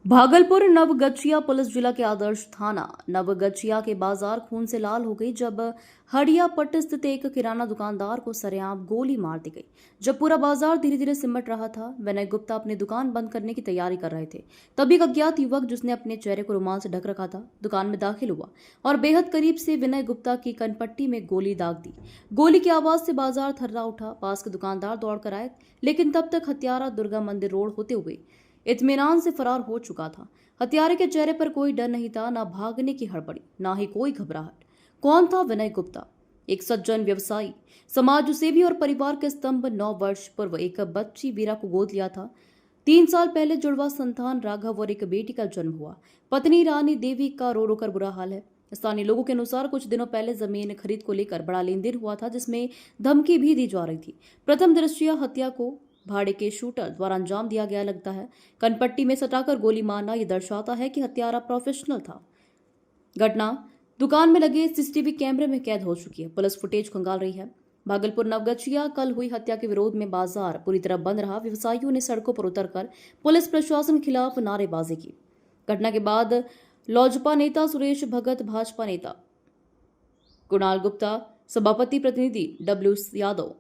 Bhagalpur Naugachia police जिला के आदर्श थाना नवगछिया के बाजार खून से लाल हो गई जब हड़ियापट्ट स्थित एक किराना दुकानदार को सरेआम गोली मार दी गई। जब पूरा बाजार धीरे धीरे सिमट रहा था, विनय गुप्ता अपनी दुकान बंद करने की तैयारी कर रहे थे। तभी एक अज्ञात युवक जिसने अपने चेहरे को रुमाल से ढक रखा था, दुकान में दाखिल हुआ और बेहद करीब से विनय गुप्ता की कनपट्टी में गोली दाग दी। गोली की आवाज से बाजार थर्रा उठा। पास के दुकानदार दौड़कर आए, लेकिन तब तक हत्यारा दुर्गा मंदिर रोड होते हुए इत्मीनान से फरार हो चुका था। हत्यारे के चेहरे पर कोई डर नहीं था, न भागने की हड़बड़ी, न ही कोई घबराहट। कौन था विनय गुप्ता? एक सज्जन व्यवसायी, समाज सेवी और परिवार के स्तंभ। 9 वर्ष पूर्व एक बच्ची वीरा को गोद लिया था। 3 साल पहले जुड़वा संतान राघव और एक बेटी का जन्म हुआ। पत्नी रानी देवी का रो रो कर बुरा हाल है। स्थानीय लोगों के अनुसार कुछ दिनों पहले जमीन खरीद को लेकर बड़ा लेन देन हुआ था, जिसमें धमकी भी दी जा रही थी। प्रथम दृष्टया हत्या को भाड़े के शूटर द्वारा अंजाम दिया गया लगता है। कनपट्टी में सटाकर गोली मारना यह दर्शाता है कि हत्यारा प्रोफेशनल था। घटना दुकान में लगे सीसीटीवी कैमरे में कैद हो चुकी है। पुलिस फुटेज खंगाल रही है। भागलपुर नवगछिया कल हुई हत्या के विरोध में बाजार पूरी तरह बंद रहा। व्यवसायियों ने सड़कों पर उतरकर पुलिस प्रशासन के खिलाफ नारेबाजी की। घटना के बाद लोजपा नेता सुरेश भगत, भाजपा नेता कुणाल गुप्ता, सभापति प्रतिनिधि डब्ल्यू यादव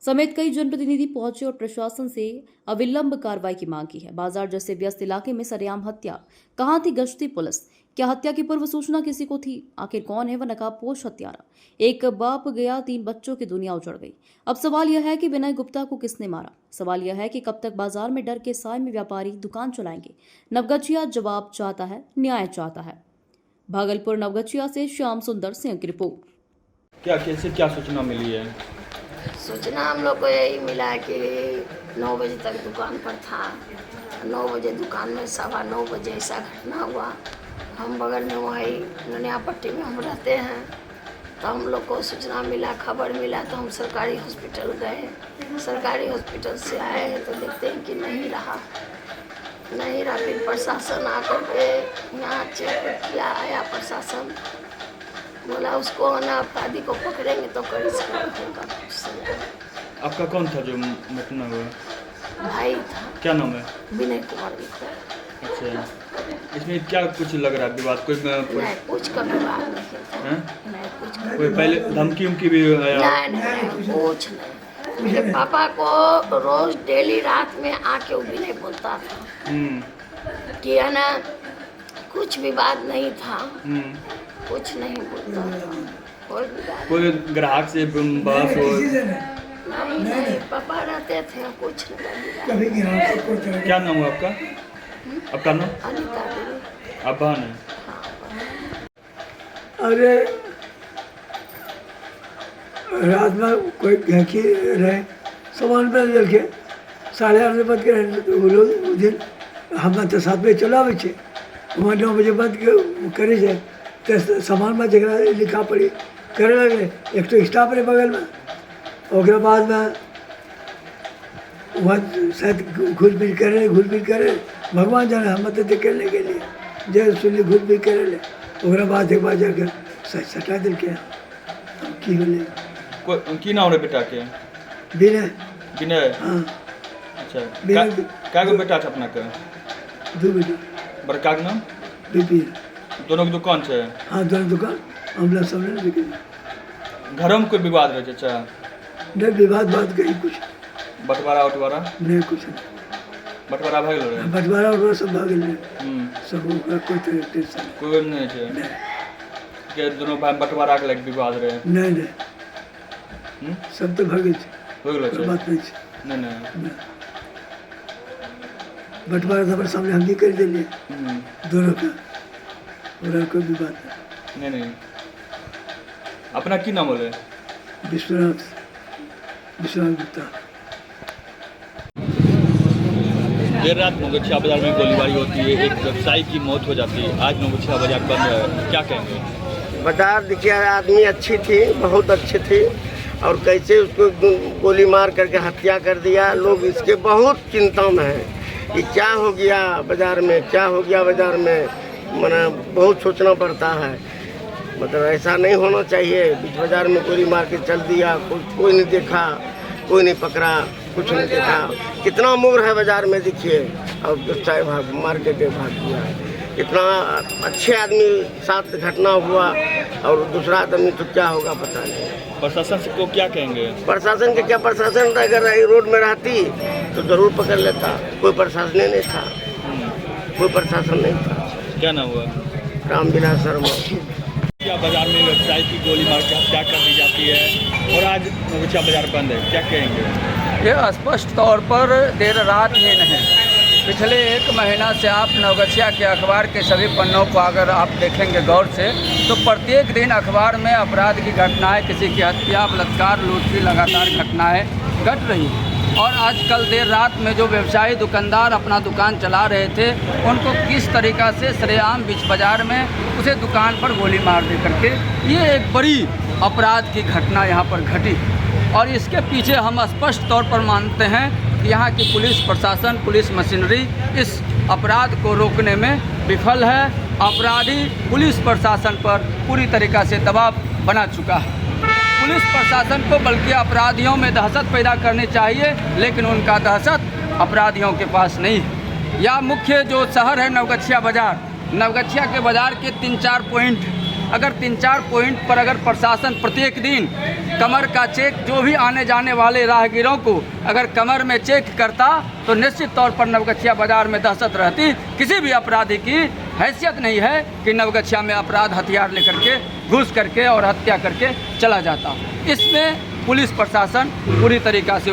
समेत कई जनप्रतिनिधि पहुंचे और प्रशासन से अविलंब कार्रवाई की मांग की है। बाजार जैसे व्यस्त इलाके में सरेआम हत्या, कहां थी गश्ती पुलिस? क्या हत्या की पूर्व सूचना किसी को थी? आखिर कौन है वह नकाबपोश हत्यारा? एक बाप गया, 3 बच्चों की दुनिया उजड़ गई। अब सवाल यह है कि विनय गुप्ता को किसने मारा? सवाल यह है कि कब तक बाजार में डर के साए में व्यापारी दुकान चलाएंगे? नवगछिया जवाब चाहता है, न्याय चाहता है। भागलपुर नवगछिया से श्याम सुंदर सिंह की रिपोर्ट। क्या सूचना मिली है? सूचना हम लोग को यही मिला कि 9 बजे तक दुकान पर था। 9 बजे दुकान में 9:15 बजे ऐसा घटना हुआ। हम बगल में वही ननियापट्टी में हम रहते हैं, तो हम लोग को सूचना मिला, खबर मिला, तो हम सरकारी हॉस्पिटल गए। सरकारी हॉस्पिटल से आए हैं तो देखते हैं कि नहीं रहा। फिर प्रशासन आकर के यहाँ चेक किया, आया प्रशासन, बोला उसको ना अपराधी को पकड़ेंगे तो कड़ी से होगा। आपका कौन था जो घटना हुआ? भाई था। क्या नाम है? विनय कुमार गुप्ता। अच्छा, इसमें क्या कुछ लग रहा है विवाद? कोई नहीं, कुछ का विवाद नहीं था। नहीं, कुछ का कोई पहले धमकी उमकी भी आया? नहीं, कुछ नहीं। मेरे पापा को रोज डेली रात में आके वो विनय बोलता था कि है ना कुछ विवाद नहीं था, कुछ नहीं बोलता था। कोई ग्राहक से बहस हो? नहीं, पापा रहते थे, कुछ नहीं। क्या नाम है आपका? आपका नाम? अनिता देवी। आप बहन है? अरे रात में कोई घंकी रहे सामान पे देखे 8:30 बजे बंद करे, तो वो लोग उस दिन हम तो 7 बजे चला आवे छे, वहाँ 9 बजे बंद करे जाए तो सामान में जगह लिखा पड़ी करे लगे। एक तो स्टाफ रहे बगल में, और बाद में वहाँ शायद घुस फिर करे भगवान जाने, हम तो करने के लिए जय सुनली घुस फिर करे ले, और बाद एक बार जाकर सटा दिल के की होले। की नाम रे बेटा के? विनय। विनय? हाँ। अच्छा, विनय। क्या बेटा था अपना का? 2 बेटा। बड़का का नाम? बीपी। दोनों की दुकान है? हाँ, दोनों दुकान हम लोग सामने बिके। घरों में कोई विवाद रहे? अच्छा, नहीं विवाद बात गई कुछ बंटवारा उटवारा? नहीं, कुछ नहीं। बंटवारा भाग रहे? बंटवारा उटवारा सब भाग गए। सब कोई टेंशन कोई नहीं है के दोनों भाई बंटवारा के लग विवाद रहे? नहीं, सब तो भागे हो गेलो कोई बात नहीं। नहीं बंटवारा तो हमारे सामने हम भी कर दिए दोनों का, और कोई भी बात नहीं। अपना की नाम बोले? विश्वनाथ गुप्ता। देर रात नवगछिया बाजार में गोलीबारी होती है, एक व्यवसायी की मौत हो जाती है। आज नवगछिया बाजार बंद है, क्या कहेंगे? बाजार देखिए, आदमी अच्छी थी, बहुत अच्छी थी, और कैसे उसको गोली मार करके हत्या कर दिया। लोग इसके बहुत चिंता में हैं कि क्या हो गया बाजार में, मना बहुत सोचना पड़ता है। मतलब ऐसा नहीं होना चाहिए। बीच बाजार में गोली मार के चल दिया, कोई नहीं देखा, कोई नहीं पकड़ा, कुछ नहीं देखा। कितना मोर है बाजार में देखिए, और व्यवसाय भाग मार के भाग दिया। इतना अच्छे आदमी साथ घटना हुआ और दूसरा आदमी तो क्या होगा पता नहीं। प्रशासन को क्या कहेंगे? प्रशासन के क्या, प्रशासन अगर रोड में रहती तो जरूर पकड़ लेता। कोई प्रशासन नहीं था, कोई प्रशासन नहीं था। क्या नाम हुआ? रामविलास शर्मा। क्या बाजार में व्यवसायी की गोली मार के हत्या कर दी जाती है और आज नवगछिया बाजार बंद है, क्या कहेंगे? ये स्पष्ट तौर पर देर रात ही नहीं, पिछले 1 महीना से आप नवगछिया के अखबार के सभी पन्नों को अगर आप देखेंगे गौर से तो प्रत्येक दिन अखबार में अपराध की घटनाएं, किसी की हत्या, बलात्कार, लूट की लगातार घटनाएं घट रही हैं। और आजकल देर रात में जो व्यवसायी दुकानदार अपना दुकान चला रहे थे उनको किस तरीक़ा से सरेआम बीच बाज़ार में उसे दुकान पर गोली मार दे करके ये एक बड़ी अपराध की घटना यहाँ पर घटी। और इसके पीछे हम स्पष्ट तौर पर मानते हैं कि यहाँ की पुलिस प्रशासन, पुलिस मशीनरी इस अपराध को रोकने में विफल है। अपराधी पुलिस प्रशासन पर पूरी तरीक़ा से दबाव बना चुका है। पुलिस प्रशासन को बल्कि अपराधियों में दहशत पैदा करनी चाहिए, लेकिन उनका दहशत अपराधियों के पास नहीं है। या मुख्य जो शहर है नवगछिया बाज़ार, नवगछिया के बाज़ार के 3-4 पॉइंट, अगर 3-4 पॉइंट पर अगर प्रशासन प्रत्येक दिन कमर का चेक, जो भी आने जाने वाले राहगीरों को अगर कमर में चेक करता तो निश्चित तौर पर नवगछिया बाज़ार में दहशत रहती। किसी भी अपराधी की हैसियत नहीं है कि नवगछिया में अपराध हथियार लेकर के घुस करके और हत्या करके चला जाता। इसमें पुलिस प्रशासन पूरी तरीक़ा से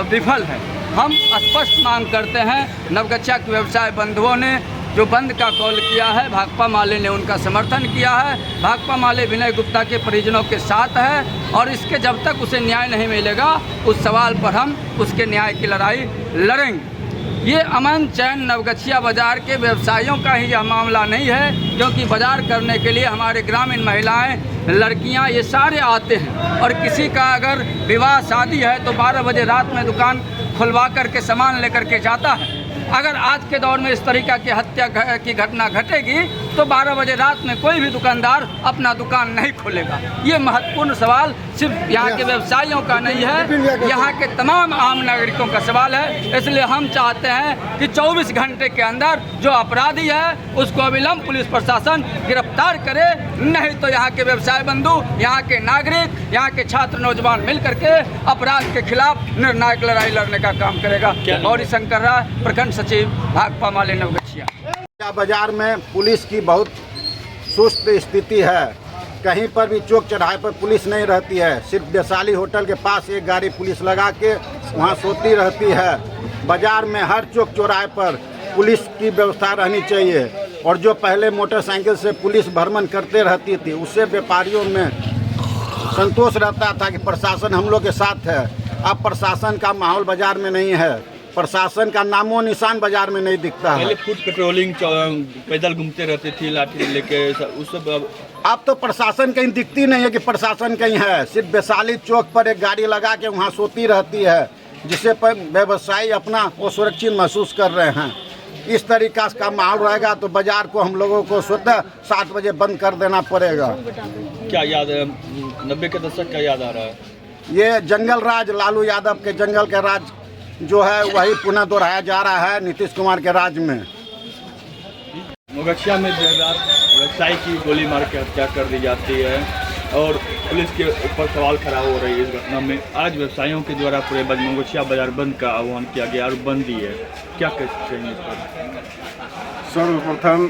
विफल है। हम स्पष्ट मांग करते हैं, नवगछिया के व्यवसाय बंधुओं ने जो बंद का कॉल किया है, भाकपा माले ने उनका समर्थन किया है। भाकपा माले विनय गुप्ता के परिजनों के साथ है और इसके जब तक उसे न्याय नहीं मिलेगा उस सवाल पर हम उसके न्याय की लड़ाई लड़ेंगे। ये अमन चैन नवगछिया बाज़ार के व्यवसायियों का ही यह मामला नहीं है, क्योंकि बाज़ार करने के लिए हमारे ग्रामीण महिलाएं, लड़कियां ये सारे आते हैं। और किसी का अगर विवाह शादी है तो 12 बजे रात में दुकान खुलवा करके सामान लेकर के जाता है। अगर आज के दौर में इस तरीक़ा की हत्या की घटना घटेगी तो 12 बजे रात में कोई भी दुकानदार अपना दुकान नहीं खोलेगा। ये महत्वपूर्ण सवाल सिर्फ यहाँ के व्यवसायियों का नहीं है, यहाँ के तमाम आम नागरिकों का सवाल है। इसलिए हम चाहते हैं कि 24 घंटे के अंदर जो अपराधी है उसको अविलंब पुलिस प्रशासन गिरफ्तार करे, नहीं तो यहाँ के व्यवसाय बंधु, यहाँ के नागरिक, यहाँ के छात्र नौजवान मिल करके अपराध के खिलाफ निर्णायक लड़ाई लड़ने का काम करेगा। गौरी शंकर राय, प्रखंड सचिव, भाकपा माले नवगछिया। बाजार में पुलिस की बहुत सुस्त स्थिति है। कहीं पर भी चौक चौराहे पर पुलिस नहीं रहती है। सिर्फ वैशाली होटल के पास एक गाड़ी पुलिस लगा के वहाँ सोती रहती है। बाजार में हर चौक चौराहे पर पुलिस की व्यवस्था रहनी चाहिए। और जो पहले मोटरसाइकिल से पुलिस भ्रमण करते रहती थी उससे व्यापारियों में संतोष रहता था कि प्रशासन हम लोग के साथ है। अब प्रशासन का माहौल बाजार में नहीं है, प्रशासन का नामो निशान बाजार में नहीं दिखता है। पहले फुट पेट्रोलिंग, पैदल घूमते रहते थे लाठी लेके, उस सब अब तो प्रशासन कहीं दिखती नहीं है कि प्रशासन कहीं है। सिर्फ वैशाली चौक पर एक गाड़ी लगा के वहाँ सोती रहती है, जिससे पर व्यवसायी अपना वो सुरक्षित महसूस कर रहे हैं। इस तरीका का माहौल रहेगा तो बाजार को हम लोगों को स्वतः 7 बजे बंद कर देना पड़ेगा। क्या याद है 90 के दशक का याद आ रहा है? ये जंगल राज, लालू यादव के जंगल के राज जो है वही पुनः दोहराया जा रहा है नीतीश कुमार के राज में। नवगछिया में देर रात व्यवसायी की गोली मार के हत्या कर दी जाती है और पुलिस के ऊपर सवाल खड़ा हो रही है इस घटना में। आज व्यवसायियों के द्वारा पूरे नवगछिया बाजार बंद का आह्वान किया गया और बंद ही है, क्या कहेंगे इस पर? सर्वप्रथम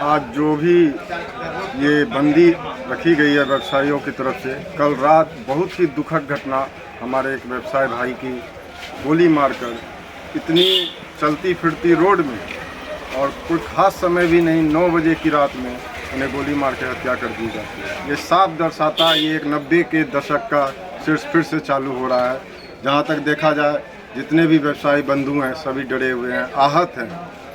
आज जो भी ये बंदी रखी गई है व्यवसायियों की तरफ से, कल रात बहुत ही दुखद घटना हमारे एक व्यवसाय भाई की गोली मारकर इतनी चलती फिरती रोड में और कोई खास समय भी नहीं 9 बजे की रात में उन्हें गोली मार के हत्या कर दी जाती है। ये साफ दर्शाता है ये एक 90 के दशक का फिर से चालू हो रहा है। जहाँ तक देखा जाए जितने भी व्यवसायी बंधु हैं सभी डरे हुए हैं, आहत हैं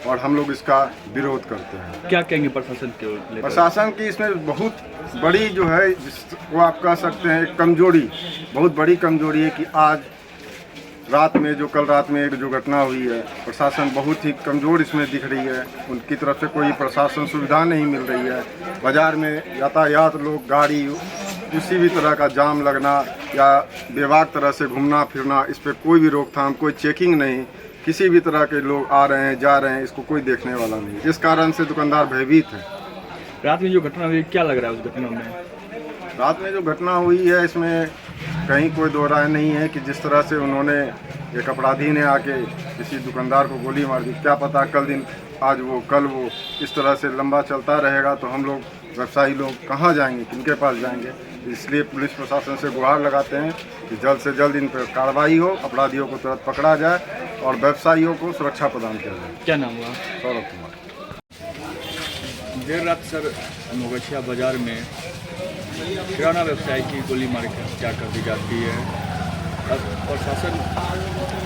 और हम लोग इसका विरोध करते हैं। क्या कहेंगे प्रशासन के? प्रशासन की इसमें बहुत बड़ी जो है जिसको आप कह सकते हैं कमजोरी, बहुत बड़ी कमजोरी है कि आज रात में जो कल रात में एक जो घटना हुई है, प्रशासन बहुत ही कमज़ोर इसमें दिख रही है। उनकी तरफ से कोई प्रशासन सुविधा नहीं मिल रही है। बाज़ार में यातायात, लोग, गाड़ी, किसी भी तरह का जाम लगना या बेवाक तरह से घूमना फिरना, इस पर कोई भी रोकथाम, कोई चेकिंग नहीं। किसी भी तरह के लोग आ रहे हैं जा रहे हैं, इसको कोई देखने वाला नहीं। इस कारण से दुकानदार भयभीत है। रात में जो घटना हुई क्या लग रहा है उस घटना में? रात में जो घटना हुई है इसमें कहीं कोई दो राय नहीं है कि जिस तरह से उन्होंने एक अपराधी ने आके किसी दुकानदार को गोली मार दी, क्या पता आज वो कल वो इस तरह से लंबा चलता रहेगा तो हम लोग व्यवसायी लोग कहाँ जाएंगे, किनके पास जाएंगे। इसलिए पुलिस प्रशासन से गुहार लगाते हैं कि जल्द से जल्द इन पर कार्रवाई हो, अपराधियों को तुरंत पकड़ा जाए और व्यवसायियों को सुरक्षा प्रदान किया जाए। क्या नाम हुआ? सौरभ कुमार। देर रात सर नवगछिया बाजार में किराना व्यवसायी की गोली मार के हत्या कर दी जाती है। अब प्रशासन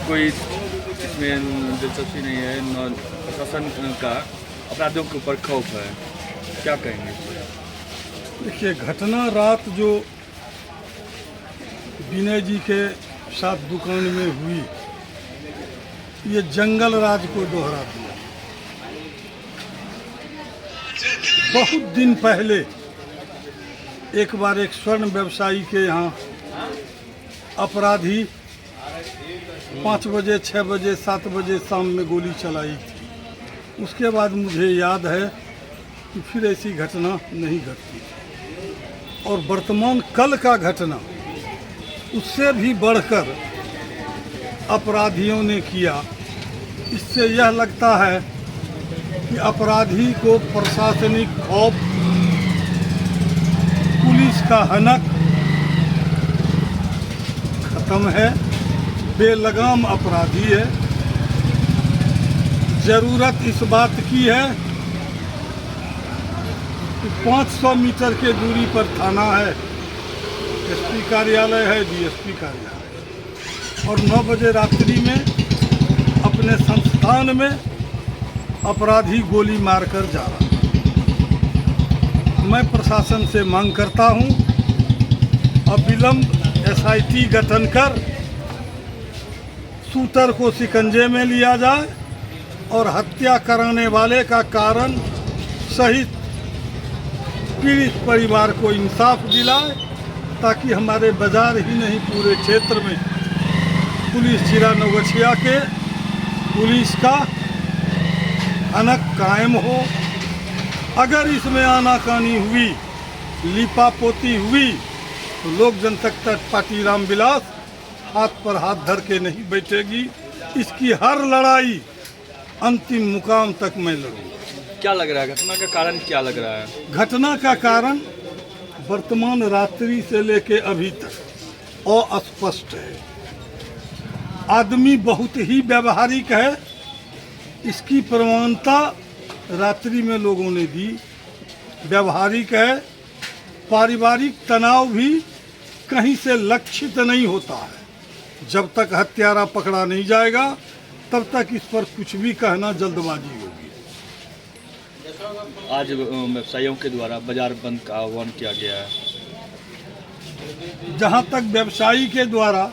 कोई इसमें दिलचस्पी नहीं है, प्रशासन का अपराधियों के ऊपर खौफ है, क्या कहेंगे? देखिए, घटना रात जो विनय जी के साथ दुकान में हुई, ये जंगल राज को दोहरा दिया। बहुत दिन पहले एक बार एक स्वर्ण व्यवसायी के यहाँ अपराधी 5 बजे, 6 बजे, 7 बजे शाम में गोली चलाई थी। उसके बाद मुझे याद है कि फिर ऐसी घटना नहीं घटती। और वर्तमान कल का घटना उससे भी बढ़कर अपराधियों ने किया। इससे यह लगता है कि अपराधी को प्रशासनिक खौफ, पुलिस का हनक खत्म है, बेलगाम अपराधी है। जरूरत इस बात की है कि 500 मीटर के दूरी पर थाना है, एसपी कार्यालय है, डीएसपी कार्यालय, और 9 बजे रात्रि में अपने संस्थान में अपराधी गोली मारकर जा रहा है। मैं प्रशासन से मांग करता हूं, अविलंब SIT गठन कर शूटर को शिकंजे में लिया जाए और हत्या कराने वाले का कारण सहित पीड़ित परिवार को इंसाफ दिलाए, ताकि हमारे बाजार ही नहीं पूरे क्षेत्र में पुलिस जिला नवगछिया के पुलिस का हनक कायम हो। अगर इसमें आनाकानी हुई, लिपापोती हुई, तो लोक जनशक्ति पार्टी रामविलास हाथ पर हाथ धर के नहीं बैठेगी। इसकी हर लड़ाई अंतिम मुकाम तक मैं लड़ूंगा। क्या लग रहा है घटना का कारण, क्या लग रहा है? घटना का कारण वर्तमान रात्रि से लेके अभी तक अस्पष्ट है। आदमी बहुत ही व्यवहारिक है, इसकी प्रमाणता रात्रि में लोगों ने दी। व्यवहारिक है, पारिवारिक तनाव भी कहीं से लक्षित नहीं होता है। जब तक हत्यारा पकड़ा नहीं जाएगा तब तक इस पर कुछ भी कहना जल्दबाजी होगी। आज व्यवसायियों के द्वारा बाजार बंद का आह्वान किया गया है। जहां तक व्यवसायी के द्वारा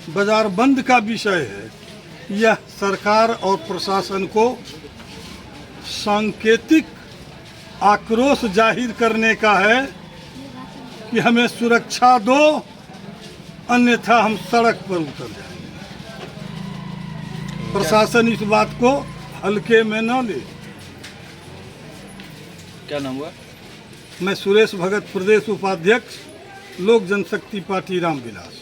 बाजार बंद का विषय है, यह सरकार और प्रशासन को सांकेतिक आक्रोश जाहिर करने का है कि हमें सुरक्षा दो, अन्यथा हम सड़क पर उतर जाएंगे। प्रशासन इस बात को हल्के में न ले। क्या नाम हुआ? मैं सुरेश भगत, प्रदेश उपाध्यक्ष, लोक जनशक्ति पार्टी रामविलास।